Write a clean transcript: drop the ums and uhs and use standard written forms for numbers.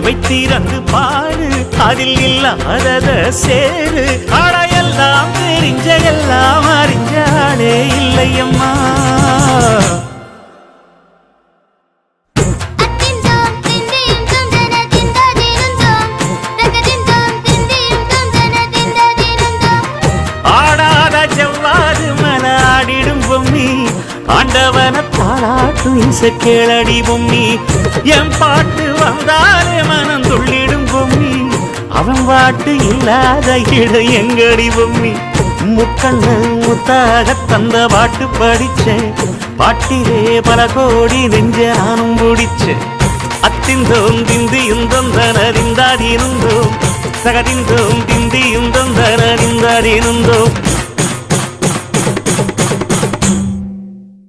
வைத்திறந்து பாரு அதில் இல்லாதத சேரு அடையெல்லாம் தெரிஞ்ச எல்லாம் அறிஞ்சாலே இல்லையம்மா ஆண்டவன பாராட்டும் இசை கேளடி பொம்மி என் பாட்டு வந்தாலே மனம் துள்ளிடும் பொம்மி அவன் பாட்டு இல்லாத இடம் எங்கடி பொம்மி முக்கண்ணு முத்தாக தந்த பாட்டு படிச்சேன் பாட்டிலே பல கோடி நெஞ்ச நானும் பிடிச்சேன் அத்திந்தோம் திந்தியும் தொந்தனறிந்தாதிருந்தோம் சகதிந்தோம் திந்தியும் தொந்தனறிந்தாதிருந்தோம்